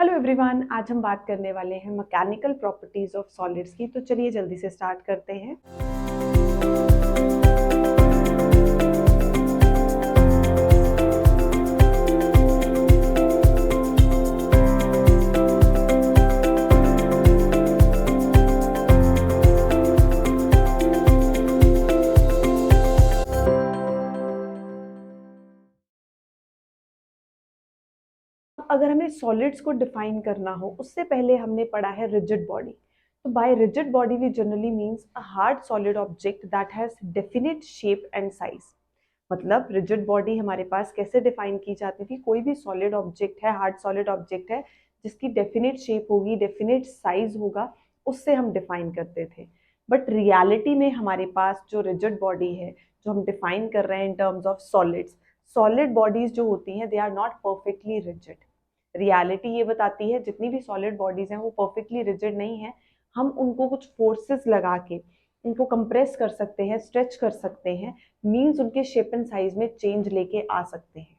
Hello everyone, आज हम बात करने वाले हैं मैकेनिकल प्रॉपर्टीज ऑफ सॉलिड्स की। तो चलिए जल्दी से स्टार्ट करते हैं। अगर हमें सॉलिड्स को डिफाइन करना हो, उससे पहले हमने पढ़ा है रिजिड बॉडी। तो by rigid body we generally means a hard solid object that has definite shape and size. मतलब रिजिड बॉडी हमारे पास कैसे डिफाइन की जाती थी? कोई भी सॉलिड ऑब्जेक्ट है, हार्ड सॉलिड ऑब्जेक्ट है, जिसकी डेफिनिट शेप होगी, डेफिनिट साइज होगा, उससे हम डिफाइन करते थे। बट रियलिटी में हमारे पास जो रिजिड बॉडी है, जो हम डिफाइन कर रहे हैं in terms of solids, solid bodies जो होती हैं, they are not perfectly rigid. Reality ये बताती है जितनी भी सॉलिड बॉडीज हैं वो परफेक्टली रिजिड नहीं है। हम उनको कुछ फोर्सेस लगा के उनको कंप्रेस कर सकते हैं, स्ट्रेच कर सकते हैं, मीन्स उनके शेप एंड साइज में चेंज लेके आ सकते हैं।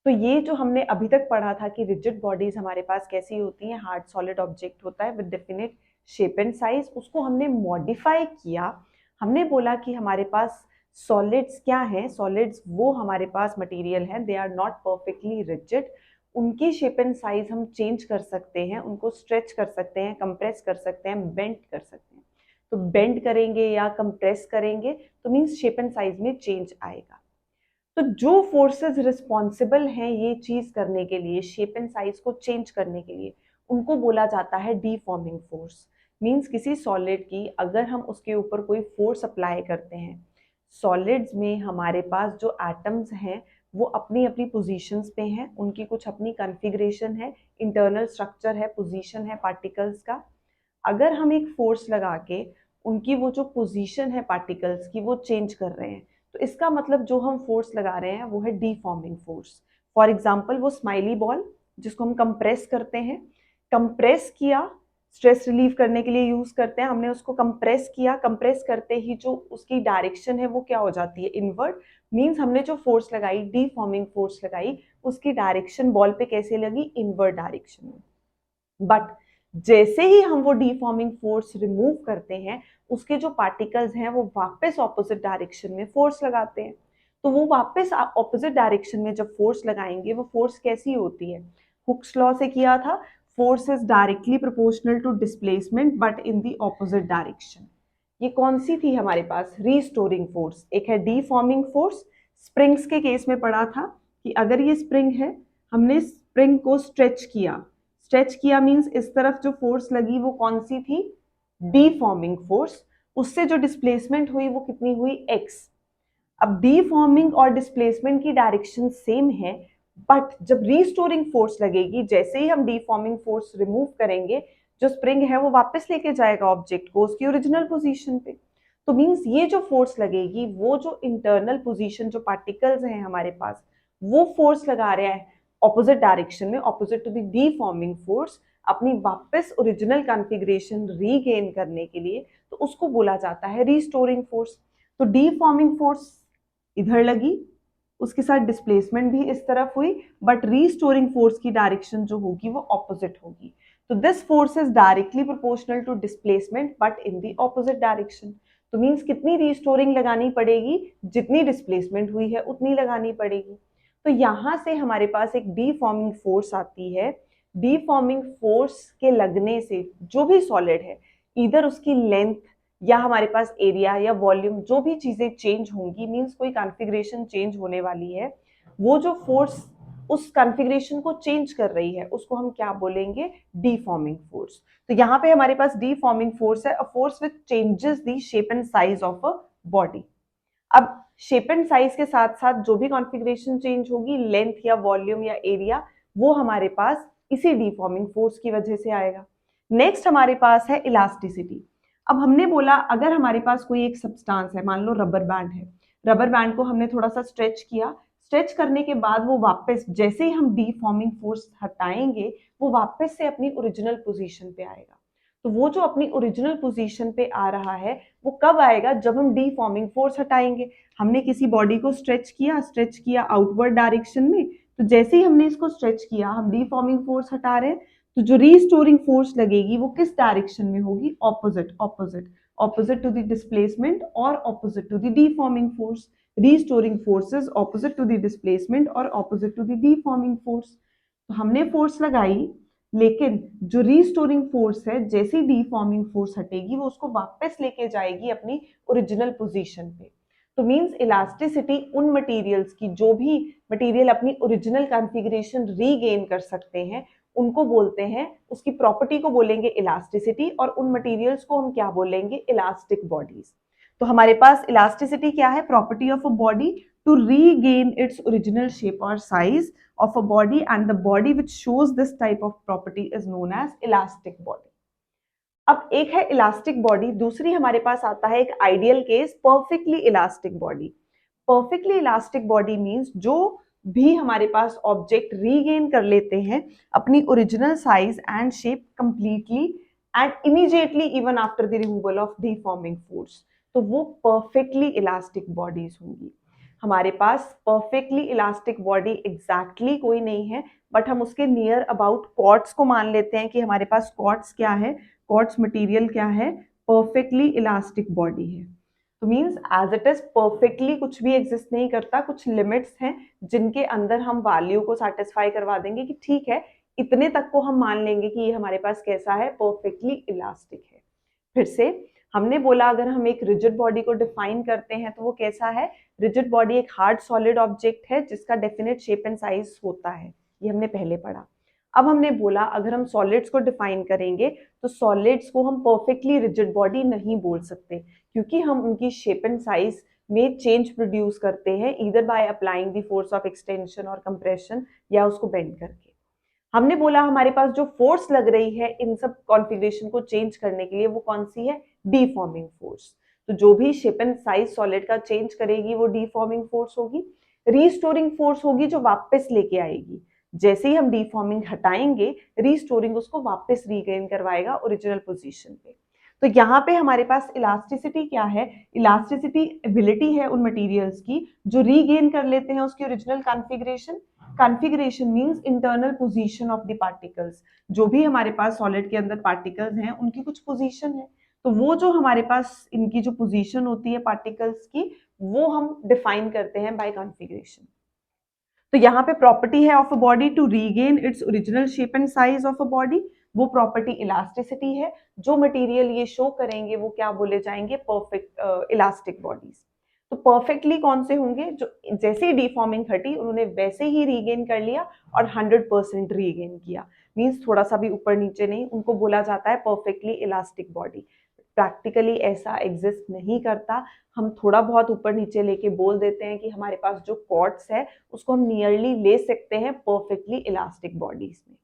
तो ये जो हमने अभी तक पढ़ा था कि रिजिड बॉडीज हमारे पास कैसी होती हैं, हार्ड सॉलिड ऑब्जेक्ट होता है with definite shape and size, उसको हमने मॉडिफाई किया। हमने बोला कि हमारे पास सॉलिड्स क्या हैं? सॉलिड्स वो हमारे पास मटेरियल हैं, they are not perfectly rigid. उनकी शेप एंड साइज हम चेंज कर सकते हैं, उनको स्ट्रेच कर सकते हैं, कंप्रेस कर सकते हैं, बेंड कर सकते हैं। तो बेंड करेंगे या कंप्रेस करेंगे तो मीन्स शेप एंड साइज में चेंज आएगा। तो जो फोर्सेस रिस्पॉन्सिबल हैं ये चीज करने के लिए, शेप एंड साइज को चेंज करने के लिए, उनको बोला जाता है डीफॉर्मिंग फोर्स। मीन्स किसी सॉलिड की अगर हम उसके ऊपर कोई फोर्स अप्लाई करते हैं, सॉलिड्स में हमारे पास जो एटम्स हैं वो अपनी अपनी पोजीशंस पे हैं, उनकी कुछ अपनी कॉन्फ़िगरेशन है, इंटरनल स्ट्रक्चर है, पोजीशन है पार्टिकल्स का। अगर हम एक फोर्स लगा के उनकी वो जो पोजीशन है पार्टिकल्स की वो चेंज कर रहे हैं, तो इसका मतलब जो हम फोर्स लगा रहे हैं वो है डीफॉर्मिंग फोर्स। फॉर एग्जाम्पल वो स्माइली बॉल जिसको हम कंप्रेस करते हैं, कंप्रेस किया, स्ट्रेस रिलीव करने के लिए यूज करते हैं, हमने उसको कंप्रेस किया, कंप्रेस करते ही जो उसकी डायरेक्शन है वो क्या हो जाती है? इनवर्ड। मीन्स हमने जो फोर्स लगाई, डीफॉर्मिंग फोर्स लगाई, उसकी डायरेक्शन बॉल पे कैसे लगी? इनवर्ड डायरेक्शन में। बट जैसे ही हम वो डीफॉर्मिंग फोर्स रिमूव करते हैं, उसके जो पार्टिकल्स हैं वो वापस ऑपोजिट डायरेक्शन में फोर्स लगाते हैं। तो वो वापस ऑपोजिट डायरेक्शन में जब फोर्स लगाएंगे, वो फोर्स कैसी होती है? हुक्स लॉ से किया था, force is directly proportional to displacement but in the opposite direction. ये कौन सी थी हमारे पास? Restoring force. एक है डीफॉर्मिंग फोर्स, स्प्रिंग्स के केस में पढ़ा था कि अगर ये स्प्रिंग है, हमने स्प्रिंग को स्ट्रेच किया, स्ट्रेच किया मींस इस तरफ जो फोर्स लगी वो कौन सी थी? डीफॉर्मिंग फोर्स। उससे जो डिस्प्लेसमेंट हुई वो कितनी हुई? एक्स। अब डीफॉर्मिंग और डिस्प्लेसमेंट की डायरेक्शन सेम है, बट जब रीस्टोरिंग फोर्स लगेगी, जैसे ही हम डीफॉर्मिंग फोर्स रिमूव करेंगे, जो स्प्रिंग है वो वापस लेके जाएगा ऑब्जेक्ट को उसकी ओरिजिनल पोजीशन पे। तो मींस ये जो फोर्स लगेगी, वो जो इंटरनल पोजीशन, जो पार्टिकल्स हैं हमारे पास, वो फोर्स लगा रहा है ऑपोजिट डायरेक्शन में, opposite to the deforming force, अपनी वापस ओरिजिनल कॉन्फ़िगरेशन रीगेन करने के लिए, तो उसको बोला जाता है रीस्टोरिंग फोर्स। तो डीफॉर्मिंग फोर्स इधर लगी, उसके साथ डिस्प्लेसमेंट भी इस तरफ हुई, बट रीस्टोरिंग फोर्स की डायरेक्शन जो होगी वो ऑपोजिट होगी। तो this force is directly proportional to displacement but in the opposite direction. तो मींस कितनी रीस्टोरिंग लगानी पड़ेगी? जितनी डिस्प्लेसमेंट हुई है उतनी लगानी पड़ेगी। तो यहां से हमारे पास एक डीफॉर्मिंग फोर्स आती है। डीफॉर्मिंग फोर्स के लगने से जो भी सॉलिड है, इधर उसकी लेंथ या हमारे पास एरिया या वॉल्यूम, जो भी चीजें चेंज होंगी, मींस कोई कॉन्फ़िगरेशन चेंज होने वाली है, वो जो फोर्स उस कॉन्फ़िगरेशन को चेंज कर रही है उसको हम क्या बोलेंगे? डीफॉर्मिंग फोर्स। तो यहाँ पे हमारे पास डीफॉर्मिंग फोर्स है, a force which changes the shape and size of a body. अब शेप एंड साइज के साथ साथ जो भी कॉन्फ़िगरेशन चेंज होगी, लेंथ या वॉल्यूम या एरिया, वो हमारे पास इसी डीफॉर्मिंग फोर्स की वजह से आएगा। नेक्स्ट हमारे पास है इलास्टिसिटी। अब हमने बोला अगर हमारे पास कोई एक सब्सटेंस है, मान लो रबर बैंड है, रबर बैंड को हमने थोड़ा सा स्ट्रेच किया, स्ट्रेच करने के बाद वो वापस, जैसे ही हम डीफॉर्मिंग फोर्स हटाएंगे, वो वापस से अपनी ओरिजिनल पोजीशन पे आएगा। तो वो जो अपनी ओरिजिनल पोजीशन पे आ रहा है वो कब आएगा? जब हम डीफॉर्मिंग फोर्स हटाएंगे। हमने किसी बॉडी को स्ट्रेच किया, स्ट्रेच किया आउटवर्ड डायरेक्शन में, तो जैसे ही हमने इसको स्ट्रेच किया, हम रीफॉर्मिंग फोर्स हटा रहे हैं, तो जो रीस्टोरिंग फोर्स लगेगी वो किस डायरेक्शन में होगी? Opposite, opposite, opposite to the displacement और opposite to the deforming force. Restoring force is opposite to the displacement और opposite to the deforming force. तो हमने फोर्स लगाई, लेकिन जो रीस्टोरिंग फोर्स है, जैसी डीफॉर्मिंग फोर्स हटेगी वो उसको वापस लेके जाएगी अपनी ओरिजिनल पोजीशन पे। तो मींस इलास्टिसिटी उन मटेरियल्स की, जो भी मटेरियल अपनी ओरिजिनल कॉन्फ़िगरेशन रीगेन कर सकते हैं, उनको बोलते हैं, उसकी प्रॉपर्टी को बोलेंगे इलास्टिसिटी, और उन मटेरियल्स को हम क्या बोलेंगे? Elastic bodies. तो हमारे पास इलास्टिसिटी क्या है? Property of a body to regain its original shape और size of a body, and the body which shows this type of property is known as elastic body. अब एक है इलास्टिक बॉडी, दूसरी हमारे पास आता है एक ideal case, perfectly elastic body. Perfectly elastic body means जो भी हमारे पास ऑब्जेक्ट रीगेन कर लेते हैं अपनी original size and shape completely and immediately even after the removal of deforming force, तो वो परफेक्टली इलास्टिक बॉडीज होंगी। हमारे पास परफेक्टली इलास्टिक बॉडी एग्जैक्टली कोई नहीं है, बट हम उसके नियर अबाउट कॉर्ड्स को मान लेते हैं कि हमारे पास कॉर्ड्स क्या है, कॉर्ड्स मटेरियल क्या है? परफेक्टली इलास्टिक बॉडी है। तो means as it is perfectly कुछ भी एग्जिस्ट नहीं करता, कुछ लिमिट्स हैं जिनके अंदर हम वैल्यू को सेटिस्फाई करवा देंगे कि ठीक है, इतने तक को हम मान लेंगे कि ये हमारे पास कैसा है? परफेक्टली इलास्टिक है। फिर से हमने बोला अगर हम एक रिजिड बॉडी को डिफाइन करते हैं तो वो कैसा है? रिजिड बॉडी एक हार्ड सॉलिड ऑब्जेक्ट है जिसका डेफिनेट शेप एंड साइज होता है, ये हमने पहले पढ़ा। अब हमने बोला अगर हम सॉलिड्स को डिफाइन करेंगे तो सॉलिड्स को हम परफेक्टली रिजिड बॉडी नहीं बोल सकते, क्योंकि हम उनकी शेप एंड साइज में चेंज प्रोड्यूस करते हैं, either by applying the force of extension और कंप्रेशन, या उसको बेंड करके। हमने बोला हमारे पास जो फोर्स लग रही है इन सब कॉन्फ़िगरेशन को चेंज करने के लिए, वो कौन सी है? डीफॉर्मिंग फोर्स। तो जो भी शेप एंड साइज सॉलिड का चेंज करेगी वो डीफॉर्मिंग फोर्स होगी। रीस्टोरिंग फोर्स होगी जो वापस लेके आएगी, जैसे ही हम डीफॉर्मिंग हटाएंगे रीस्टोरिंग उसको वापस रीगेन करवाएगा ओरिजिनल पोजीशन पे। तो यहाँ पे हमारे पास इलास्टिसिटी क्या है? इलास्टिसिटी एबिलिटी है उन मटेरियल्स की जो रीगेन कर लेते हैं उसकी original configuration. Configuration means internal position of the particles, जो भी हमारे पास सॉलिड के अंदर पार्टिकल्स हैं उनकी कुछ पोजीशन है, तो वो जो हमारे पास इनकी जो पोजीशन होती है पार्टिकल्स की, वो हम डिफाइन करते हैं बाय कॉन्फ़िगरेशन। तो यहाँ पे प्रॉपर्टी है of a body to regain its original shape and size of a body, वो प्रॉपर्टी इलास्टिसिटी है। जो मटेरियल ये शो करेंगे वो क्या बोले जाएंगे? Perfect elastic bodies. तो परफेक्टली कौन से होंगे? जो जैसे ही डिफॉर्मिंग हटी उन्होंने वैसे ही रीगेन कर लिया और 100% रीगेन किया, मींस थोड़ा सा भी ऊपर नीचे नहीं, उनको बोला जाता है परफेक्टली इलास्टिक बॉडी। प्रैक्टिकली ऐसा एग्जिस्ट नहीं करता, हम थोड़ा बहुत ऊपर नीचे लेके बोल देते हैं कि हमारे पास जो कॉर्ड्स है उसको हम नियरली ले सकते हैं परफेक्टली इलास्टिक बॉडीज में।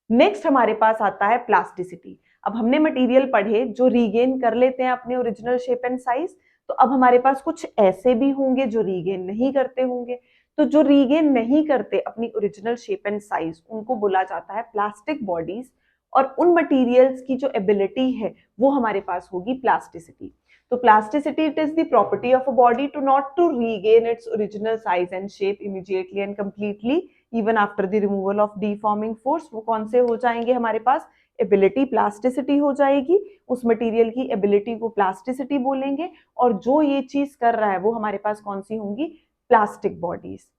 नेक्स्ट हमारे पास आता है प्लास्टिसिटी। अब हमने मटेरियल पढ़े जो रीगेन कर लेते हैं अपने ओरिजिनल शेप एंड साइज, तो अब हमारे पास कुछ ऐसे भी होंगे जो रीगेन नहीं करते होंगे। तो जो रीगेन नहीं करते अपनी ओरिजिनल शेप एंड साइज उनको बोला जाता है प्लास्टिक बॉडीज, और उन मटेरियल्स की जो एबिलिटी है वो हमारे पास होगी प्लास्टिसिटी। तो plasticity it is the property of a body to not to regain its original size and shape immediately and completely even after the removal of deforming force. वो कौन से हो जाएंगे हमारे पास? एबिलिटी, प्लास्टिसिटी हो जाएगी, उस मटेरियल की एबिलिटी को प्लास्टिसिटी बोलेंगे, और जो ये चीज कर रहा है वो हमारे पास कौन सी होंगी? Plastic bodies.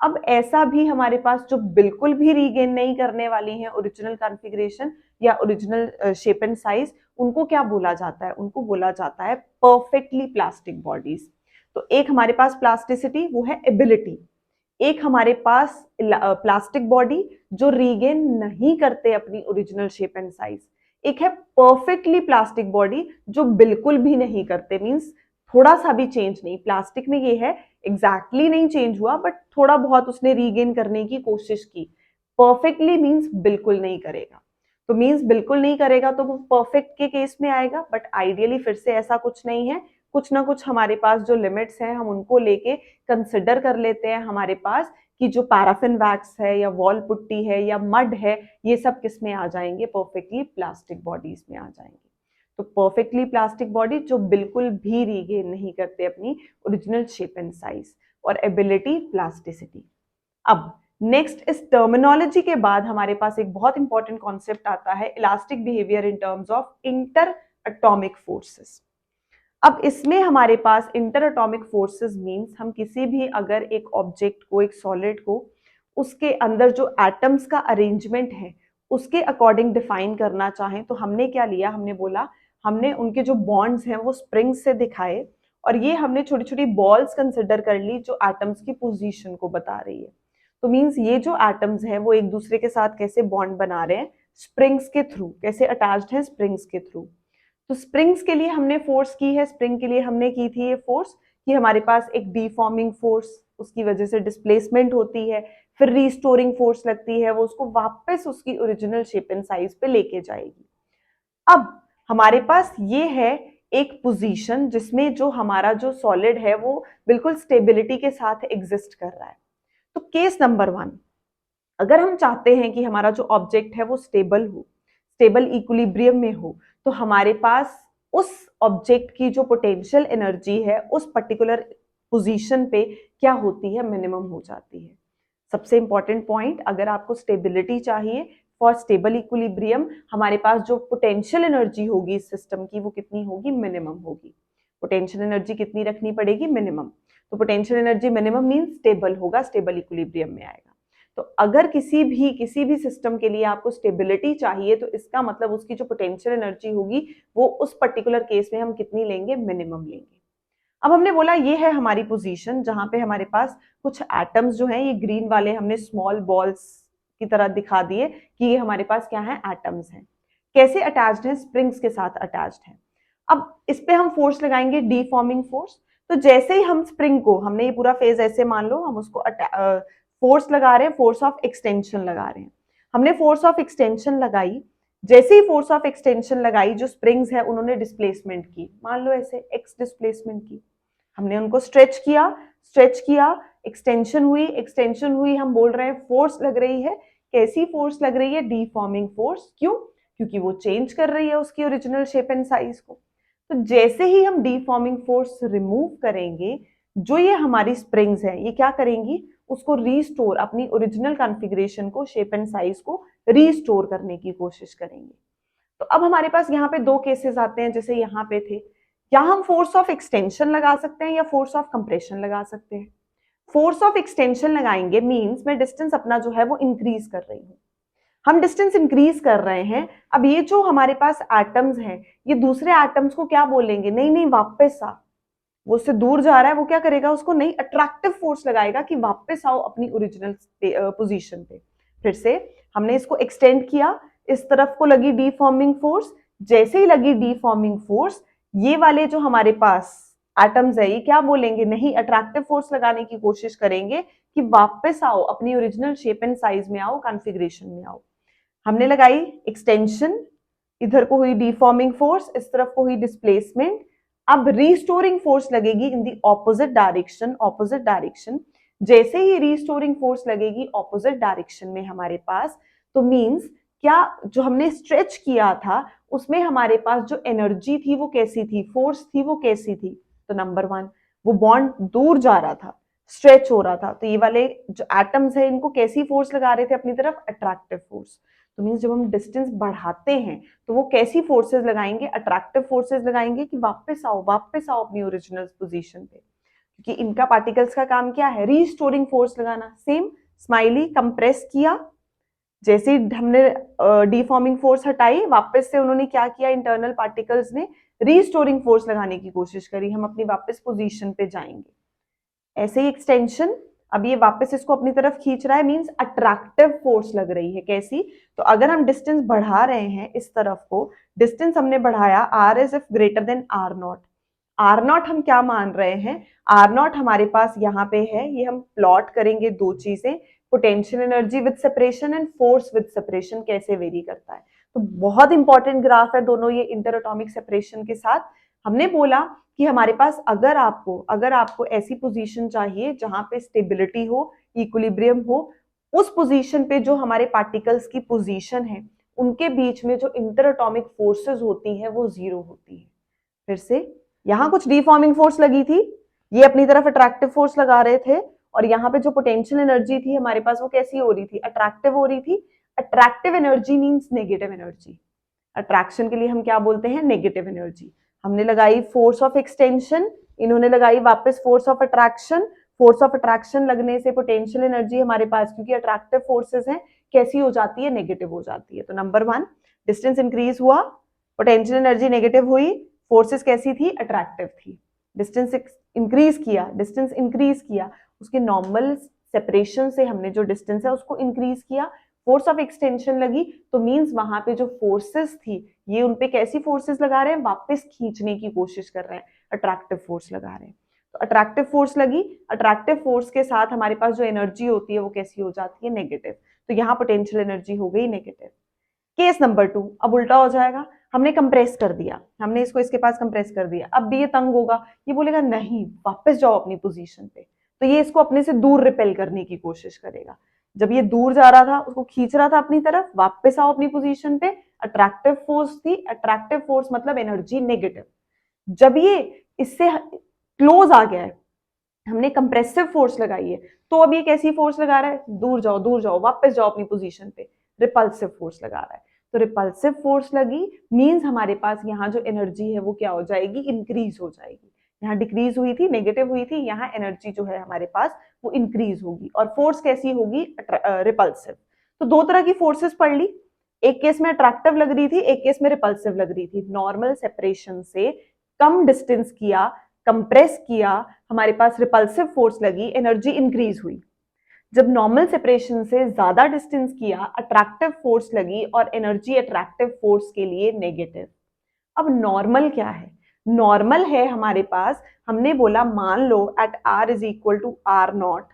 अब ऐसा भी हमारे पास जो बिल्कुल भी रीगेन नहीं करने वाली हैं ओरिजिनल कॉन्फ़िगरेशन या ओरिजिनल शेप एंड साइज, उनको क्या बोला जाता है? उनको बोला जाता है परफेक्टली प्लास्टिक बॉडीज। तो एक हमारे पास प्लास्टिसिटी वो है एबिलिटी, एक हमारे पास प्लास्टिक बॉडी जो रीगेन नहीं करते अपनी ओरिजिनल शेप एंड साइज, एक है परफेक्टली प्लास्टिक बॉडी जो बिल्कुल भी नहीं करते, मींस थोड़ा सा भी चेंज नहीं। प्लास्टिक में ये है एग्जैक्टली नहीं चेंज हुआ बट थोड़ा बहुत उसने रीगेन करने की कोशिश की। परफेक्टली मींस बिल्कुल नहीं करेगा, तो मींस बिल्कुल नहीं करेगा तो वो परफेक्ट के केस में आएगा, बट आइडियली फिर से ऐसा कुछ नहीं है, कुछ ना कुछ हमारे पास जो लिमिट्स हैं हम उनको लेके कंसिडर कर लेते हैं हमारे पास कि जो पैराफिन वैक्स है या वॉल पुट्टी है या मड है, ये सब किस में आ जाएंगे? परफेक्टली प्लास्टिक बॉडीज में आ जाएंगे। तो परफेक्टली प्लास्टिक बॉडी जो बिल्कुल भी रीगेन नहीं करते अपनी ओरिजिनल शेप एंड साइज, और एबिलिटी प्लास्टिसिटी। अब नेक्स्ट इस टर्मिनोलॉजी के बाद हमारे पास एक बहुत इंपॉर्टेंट कॉन्सेप्ट आता है elastic behaviour in terms of inter atomic forces. अब इसमें हमारे पास इंटर एटॉमिक फोर्सेस मींस हम किसी भी अगर एक ऑब्जेक्ट को, एक सॉलिड को, उसके अंदर जो एटम्स का अरेंजमेंट है उसके अकॉर्डिंग डिफाइन करना चाहें तो हमने क्या लिया, हमने बोला हमने उनके जो बॉन्ड्स हैं वो स्प्रिंग्स से दिखाए और ये हमने छोटी छोटी बॉल्स कंसिडर कर ली जो एटम्स की पोजीशन को बता रही है। तो मींस ये जो एटम्स हैं वो एक दूसरे के साथ कैसे बॉन्ड बना रहे हैं, स्प्रिंग्स के थ्रू, कैसे अटैच्ड हैं, स्प्रिंग्स के थ्रू। तो स्प्रिंग्स के लिए हमने फोर्स की है, स्प्रिंग के लिए हमने की थी ये फोर्स कि हमारे पास एक डीफॉर्मिंग फोर्स, उसकी वजह से डिस्प्लेसमेंट होती है, फिर रीस्टोरिंग फोर्स लगती है, वो उसको वापस उसकी ओरिजिनल शेप एंड साइज पे लेके जाएगी। अब हमारे पास ये है एक पोजीशन जिसमें जो हमारा जो सॉलिड है वो बिल्कुल स्टेबिलिटी के साथ एग्जिस्ट कर रहा है। तो केस नंबर 1, अगर हम चाहते हैं कि हमारा जो ऑब्जेक्ट है वो स्टेबल हो, स्टेबल इक्विलिब्रियम में हो, तो हमारे पास उस ऑब्जेक्ट की जो पोटेंशियल एनर्जी है उस पर्टिकुलर पोजीशन पे क्या होती है, मिनिमम हो जाती है। सबसे इंपॉर्टेंट पॉइंट, अगर आपको स्टेबिलिटी चाहिए फॉर स्टेबल इक्विलिब्रियम, हमारे पास जो पोटेंशियल एनर्जी होगी इस सिस्टम की वो कितनी होगी, मिनिमम होगी। पोटेंशियल एनर्जी कितनी रखनी पड़ेगी, मिनिमम। तो potential energy minimum means stable होगा, स्टेबल इक्विलिब्रियम में आएगा। तो अगर किसी भी सिस्टम के लिए आपको स्टेबिलिटी चाहिए तो इसका मतलब उसकी जो पोटेंशियल एनर्जी होगी वो उस पर्टिकुलर केस में हम कितनी लेंगे, मिनिमम लेंगे। अब हमने बोला ये है हमारी पोजीशन जहां पे हमारे पास कुछ एटम्स जो हैं, ये ग्रीन वाले हमने स्मॉल बॉल्स की तरह दिखा दिए कि ये हमारे पास क्या है, एटम्स हैं। कैसे अटैच्ड हैं, स्प्रिंग्स के साथ अटैच्ड हैं। अब इस पे हम फोर्स लगाएंगे, डीफॉर्मिंग फोर्स। तो जैसे ही हम स्प्रिंग को, हमने ये पूरा फेज ऐसे मान लो, हम उसको फोर्स लगा रहे हैं, फोर्स ऑफ एक्सटेंशन लगा रहे हैं। हमने फोर्स ऑफ एक्सटेंशन लगाई, जैसे ही फोर्स ऑफ एक्सटेंशन लगाई जो स्प्रिंग्स है उन्होंने डिस्प्लेसमेंट की, मान लो ऐसे एक्स डिस्प्लेसमेंट की। हमने उनको स्ट्रेच किया, एक्सटेंशन हुई, हम बोल रहे हैं फोर्स लग रही है। कैसी फोर्स लग रही है, डीफॉर्मिंग फोर्स। क्यों? क्योंकि वो चेंज कर रही है उसकी ओरिजिनल शेप एंड साइज को। तो जैसे ही हम डीफॉर्मिंग फोर्स रिमूव करेंगे, जो ये हमारी स्प्रिंग्स हैं ये क्या करेंगी, उसको रीस्टोर, अपनी ओरिजिनल कॉन्फ़िगरेशन को, शेप एंड साइज को रीस्टोर करने की कोशिश करेंगे। तो अब हमारे पास यहाँ पे दो केसेस आते हैं, जैसे यहाँ पे थे, या हम फोर्स ऑफ एक्सटेंशन लगा सकते हैं या फोर्स ऑफ कंप्रेशन लगा सकते हैं। फोर्स ऑफ एक्सटेंशन लगाएंगे मींस मैं डिस्टेंस अपना जो है वो इंक्रीज कर रही हूँ, हम डिस्टेंस इंक्रीज कर रहे हैं। अब ये जो हमारे पास एटम्स हैं ये दूसरे एटम्स को क्या बोलेंगे, नहीं नहीं वापस आ। वो उससे दूर जा रहा है, वो क्या करेगा, उसको नहीं अट्रैक्टिव फोर्स लगाएगा कि वापस आओ अपनी ओरिजिनल पोजीशन पे। फिर से हमने इसको एक्सटेंड किया, इस तरफ को लगी डीफॉर्मिंग फोर्स। जैसे ही लगी डीफॉर्मिंग फोर्स, ये वाले जो हमारे पास एटम्स है ये क्या बोलेंगे, नहीं अट्रैक्टिव फोर्स लगाने की कोशिश करेंगे कि वापस आओ, अपनी ओरिजिनल शेप एंड साइज में आओ, कॉन्फ़िगरेशन में आओ। हमने लगाई एक्सटेंशन, इधर को हुई डीफॉर्मिंग फोर्स, इस तरफ को हुई डिस्प्लेसमेंट। अब रीस्टोरिंग फोर्स लगेगी इन दी ऑपोजिट डायरेक्शन। जैसे ही रीस्टोरिंग फोर्स लगेगी ऑपोजिट डायरेक्शन में हमारे पास, तो मींस क्या, जो हमने स्ट्रेच किया था उसमें हमारे पास जो एनर्जी थी वो कैसी थी, फोर्स थी वो कैसी थी। तो नंबर 1, वो बॉन्ड दूर जा रहा था, स्ट्रेच हो रहा था। तो ये वाले जो एटम्स है इनको कैसी फोर्स लगा रहे थे अपनी तरफ, अट्रैक्टिव फोर्स। तो मीन्स जब हम डिस्टेंस बढ़ाते हैं तो वो कैसी फोर्सेस लगाएंगे, अट्रैक्टिव फोर्सेस लगाएंगे कि वापस आओ अपनी ओरिजिनल पोजीशन पे। क्योंकि इनका पार्टिकल्स का काम क्या है, रीस्टोरिंग फोर्स लगाना। सेम स्माइली कंप्रेस किया, जैसे ही हमने डीफॉर्मिंग फोर्स हटाई, वापस से उन्होंने क्या किया, इंटरनल पार्टिकल्स ने रीस्टोरिंग फोर्स लगाने की कोशिश करी, हम अपनी वापस पोजीशन पे जाएंगे। ऐसे ही एक्सटेंशन, अब ये वापस इसको अपनी तरफ खींच रहा है, मींस अट्रैक्टिव फोर्स लग रही है। कैसी? तो अगर हम डिस्टेंस बढ़ा रहे हैं इस तरफ को, डिस्टेंस हमने बढ़ाया, r is if greater than r naught. R naught हम क्या मान रहे हैं, आर नॉट हमारे पास यहाँ पे है, ये हम प्लॉट करेंगे दो चीजें, potential energy with separation and force with separation कैसे वेरी करता है। तो बहुत इंपॉर्टेंट ग्राफ है दोनों ये इंटर एटॉमिक सेपरेशन के साथ। हमने बोला कि हमारे पास अगर आपको ऐसी पोजीशन चाहिए जहां पे स्टेबिलिटी हो, इक्विलिब्रियम हो, उस पोजीशन पे जो हमारे पार्टिकल्स की पोजीशन है उनके बीच में जो इंटर एटॉमिक फोर्सेस होती है वो जीरो होती है। फिर से, यहाँ कुछ डीफॉर्मिंग फोर्स लगी थी, ये अपनी तरफ अट्रैक्टिव फोर्स लगा रहे थे, और यहाँ पे जो पोटेंशियल एनर्जी थी हमारे पास वो कैसी हो रही थी, अट्रैक्टिव हो रही थी। Attractive energy means negative energy. Attraction के लिए हम क्या बोलते हैं, नेगेटिव एनर्जी। हमने लगाई फोर्स ऑफ एक्सटेंशन, इन्होंने लगाई वापस force of attraction. Force of attraction लगने से पोटेंशियल एनर्जी हमारे पास, क्योंकि अट्रैक्टिव फोर्सेस हैं, कैसी हो जाती है, नेगेटिव हो जाती है। तो नंबर 1, डिस्टेंस इंक्रीज हुआ, पोटेंशियल एनर्जी नेगेटिव हुई, फोर्सेस कैसी थी, अट्रैक्टिव थी। डिस्टेंस इंक्रीज किया, डिस्टेंस इंक्रीज किया, उसके नॉर्मल सेपरेशन से हमने जो डिस्टेंस है उसको इंक्रीज किया, फोर्स ऑफ एक्सटेंशन लगी, तो मींस वहां पे जो फोर्सेस थी ये उनपे कैसी फोर्सेस लगा रहे हैं, वापस खींचने की कोशिश कर रहे हैं, अट्रैक्टिव फोर्स लगा रहे हैं। तो अट्रैक्टिव फोर्स लगी, अट्रैक्टिव फोर्स के साथ हमारे पास जो एनर्जी होती है वो कैसी हो जाती है, नेगेटिव। तो यहाँ पोटेंशियल एनर्जी हो गई नेगेटिव। केस नंबर 2, अब उल्टा हो जाएगा। हमने कंप्रेस कर दिया, हमने इसको इसके पास कंप्रेस कर दिया, अब भी ये तंग होगा, ये बोलेगा नहीं वापस जाओ अपनी पोजीशन पे, तो ये इसको अपने से दूर रिपेल करने की कोशिश करेगा। जब ये दूर जा रहा था, उसको खींच रहा था अपनी तरफ, वापस आओ अपनी पोजीशन पे, अट्रैक्टिव फोर्स थी, अट्रैक्टिव फोर्स मतलब एनर्जी नेगेटिव। जब ये इससे क्लोज आ गया है, हमने कंप्रेसिव फोर्स लगाई है, तो अब ये कैसी फोर्स लगा रहा है, दूर जाओ वापस जाओ अपनी पोजीशन पे, रिपल्सिव फोर्स लगा रहा है। तो रिपल्सिव फोर्स लगी मींस हमारे पास यहाँ जो एनर्जी है वो क्या हो जाएगी, इंक्रीज हो जाएगी। यहाँ डिक्रीज हुई थी, नेगेटिव हुई थी, यहाँ एनर्जी जो है हमारे पास वो इंक्रीज होगी, और फोर्स कैसी होगी, रिपल्सिव। तो दो तरह की फोर्सेस पढ़ ली, एक केस में अट्रैक्टिव लग रही थी, एक केस में रिपल्सिव लग रही थी। नॉर्मल सेपरेशन से कम डिस्टेंस किया, कंप्रेस किया, हमारे पास रिपल्सिव फोर्स लगी, एनर्जी इंक्रीज हुई। जब नॉर्मल सेपरेशन से ज्यादा डिस्टेंस किया, अट्रैक्टिव फोर्स लगी और एनर्जी अट्रैक्टिव फोर्स के लिए नेगेटिव। अब नॉर्मल क्या है, नॉर्मल है हमारे पास, हमने बोला मान लो at r is equal to r nought,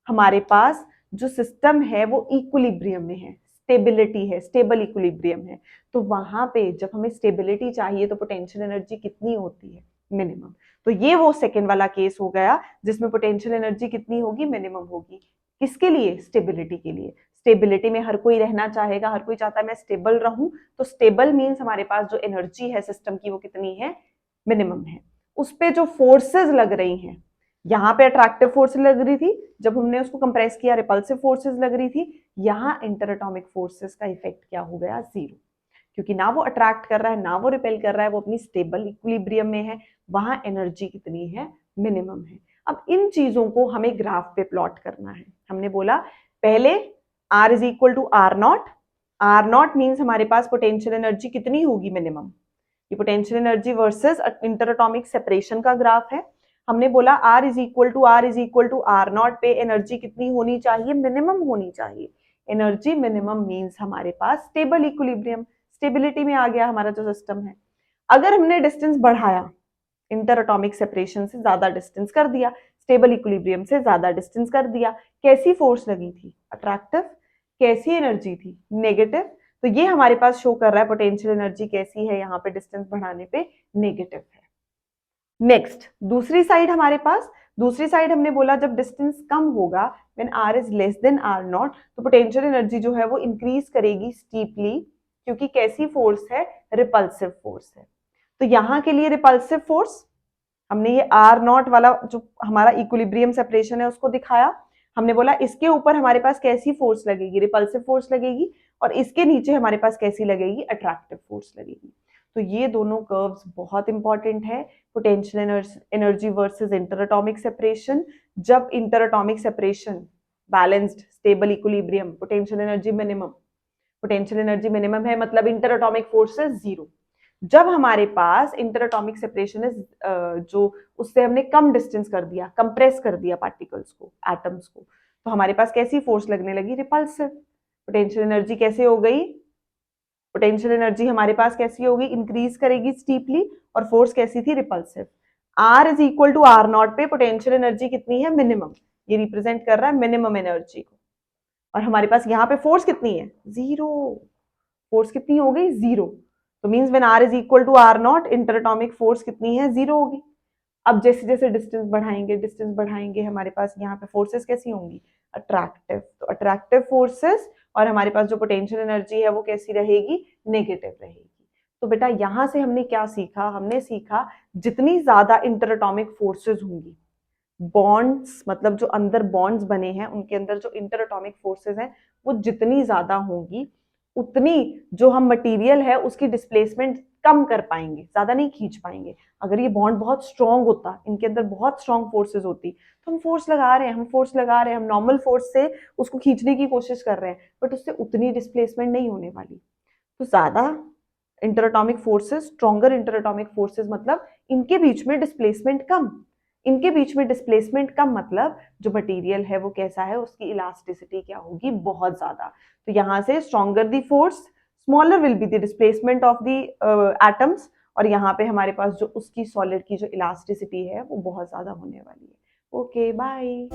हमारे पास जो सिस्टम है वो इक्विलिब्रियम में है, स्टेबिलिटी है, स्टेबल इक्विलिब्रियम है। तो वहां पे जब हमें स्टेबिलिटी चाहिए तो पोटेंशियल एनर्जी कितनी होती है, मिनिमम। तो ये वो सेकेंड वाला केस हो गया जिसमें पोटेंशियल एनर्जी कितनी होगी, मिनिमम होगी। किसके लिए, स्टेबिलिटी के लिए। स्टेबिलिटी में हर कोई रहना चाहेगा, हर कोई चाहता है मैं स्टेबल रहूं, तो स्टेबल मींस हमारे पास जो एनर्जी है सिस्टम की वो कितनी है, मिनिमम है। उस पे जो फोर्सेस लग रही हैं, यहाँ पे अट्रैक्टिव फोर्स लग रही थी, जब हमने उसको कंप्रेस किया रिपल्सिव फोर्सेस लग रही थी, यहाँ इंटरएटॉमिक फोर्सेस का इफेक्ट क्या हो गया, जीरो। क्योंकि ना वो अट्रैक्ट कर रहा है ना वो रिपेल कर रहा है, वो अपनी स्टेबल इक्विलिब्रियम में है, वहां एनर्जी कितनी है, मिनिमम है। अब इन चीजों को हमें ग्राफ पे प्लॉट करना है। हमने बोला पहले r is equal to r naught, r naught means हमारे पास पोटेंशियल एनर्जी कितनी होगी, मिनिमम। ये potential energy versus interatomic separation का ग्राफ है। हमने बोला r is equal to r naught पे एनर्जी कितनी होनी चाहिए, मिनिमम होनी चाहिए। एनर्जी मिनिमम मीन्स हमारे पास स्टेबल इक्विलिब्रियम, स्टेबिलिटी में आ गया हमारा जो सिस्टम है। अगर हमने डिस्टेंस बढ़ाया, इंटरएटॉमिक सेपरेशन से ज्यादा डिस्टेंस कर दिया, स्टेबल इक्विलिब्रियम से ज्यादा डिस्टेंस कर दिया, कैसी फोर्स लगी थी, अट्रैक्टिव। कैसी एनर्जी थी, नेगेटिव। तो ये हमारे पास शो कर रहा है पोटेंशियल एनर्जी कैसी है, यहाँ पे डिस्टेंस बढ़ाने पे नेगेटिव है। नेक्स्ट दूसरी साइड हमारे पास, दूसरी साइड हमने बोला जब डिस्टेंस कम होगा, when r is less than r not, तो पोटेंशियल एनर्जी जो है वो इंक्रीज करेगी स्टीपली, क्योंकि कैसी फोर्स है, रिपल्सिव फोर्स है। तो यहाँ के लिए रिपल्सिव फोर्स, हमने ये r नॉट वाला जो हमारा इक्विलिब्रियम सेपरेशन है उसको दिखाया। हमने बोला इसके ऊपर हमारे पास कैसी फोर्स लगेगी, रिपल्सिव फोर्स लगेगी, और इसके नीचे हमारे पास कैसी लगेगी, अट्रैक्टिव फोर्स लगेगी। तो ये दोनों कर्व्स बहुत इंपॉर्टेंट है, potential energy versus interatomic separation. जब interatomic separation balanced, stable equilibrium, potential energy minimum, potential energy minimum है मतलब इंटरएटॉमिक फोर्सेस जीरो। जब हमारे पास इंटरएटॉमिक सेपरेशन है, जो उससे हमने कम डिस्टेंस कर दिया, कंप्रेस कर दिया पार्टिकल्स को, एटम्स को, तो हमारे पास कैसी फोर्स लगने लगी, रिपल्सिव। पोटेंशियल एनर्जी कैसे हो गई, पोटेंशियल एनर्जी हमारे पास कैसी होगी, इंक्रीज करेगी स्टीपली, और फोर्स कैसी थी, repulsive. r is equal to r naught पे पोटेंशियल एनर्जी कितनी है, मिनिमम। ये रिप्रेजेंट कर रहा है मिनिमम एनर्जी को, और हमारे पास यहाँ पे फोर्स कितनी है, जीरो। फोर्स कितनी हो गई, जीरो। तो means when r is equal to r naught, interatomic force कितनी है, जीरो होगी। अब जैसे जैसे डिस्टेंस बढ़ाएंगे हमारे पास यहाँ पे फोर्सेस कैसी होंगी, अट्रैक्टिव। तो अट्रैक्टिव फोर्सेस, और हमारे पास जो पोटेंशियल एनर्जी है वो कैसी रहेगी, नेगेटिव रहेगी। तो बेटा यहाँ से हमने क्या सीखा, हमने सीखा जितनी ज्यादा इंटरएटॉमिक फोर्सेस होंगी, बॉन्ड्स मतलब जो अंदर बॉन्ड्स बने हैं उनके अंदर जो इंटर एटॉमिक फोर्सेस हैं वो जितनी ज्यादा होंगी उतनी जो हम मटेरियल है उसकी डिस्प्लेसमेंट कम कर पाएंगे, ज्यादा नहीं खींच पाएंगे। अगर ये बॉन्ड बहुत स्ट्रांग होता, इनके अंदर बहुत स्ट्रांग फोर्सेस होती, तो हम फोर्स लगा रहे हैं, हम नॉर्मल फोर्स से उसको खींचने की कोशिश कर रहे हैं, बट उससे उतनी डिस्प्लेसमेंट नहीं होने वाली। तो ज्यादा inter atomic forces, stronger inter atomic forces मतलब इनके बीच में डिस्प्लेसमेंट कम। इनके बीच में डिस्प्लेसमेंट कम मतलब जो मटेरियल है वो कैसा है, उसकी इलास्टिसिटी क्या होगी, बहुत ज्यादा। तो यहां से stronger the force, smaller will be the displacement of the atoms, और यहाँ पे हमारे पास जो उसकी सॉलिड की जो इलास्टिसिटी है वो बहुत ज्यादा होने वाली है। Okay bye.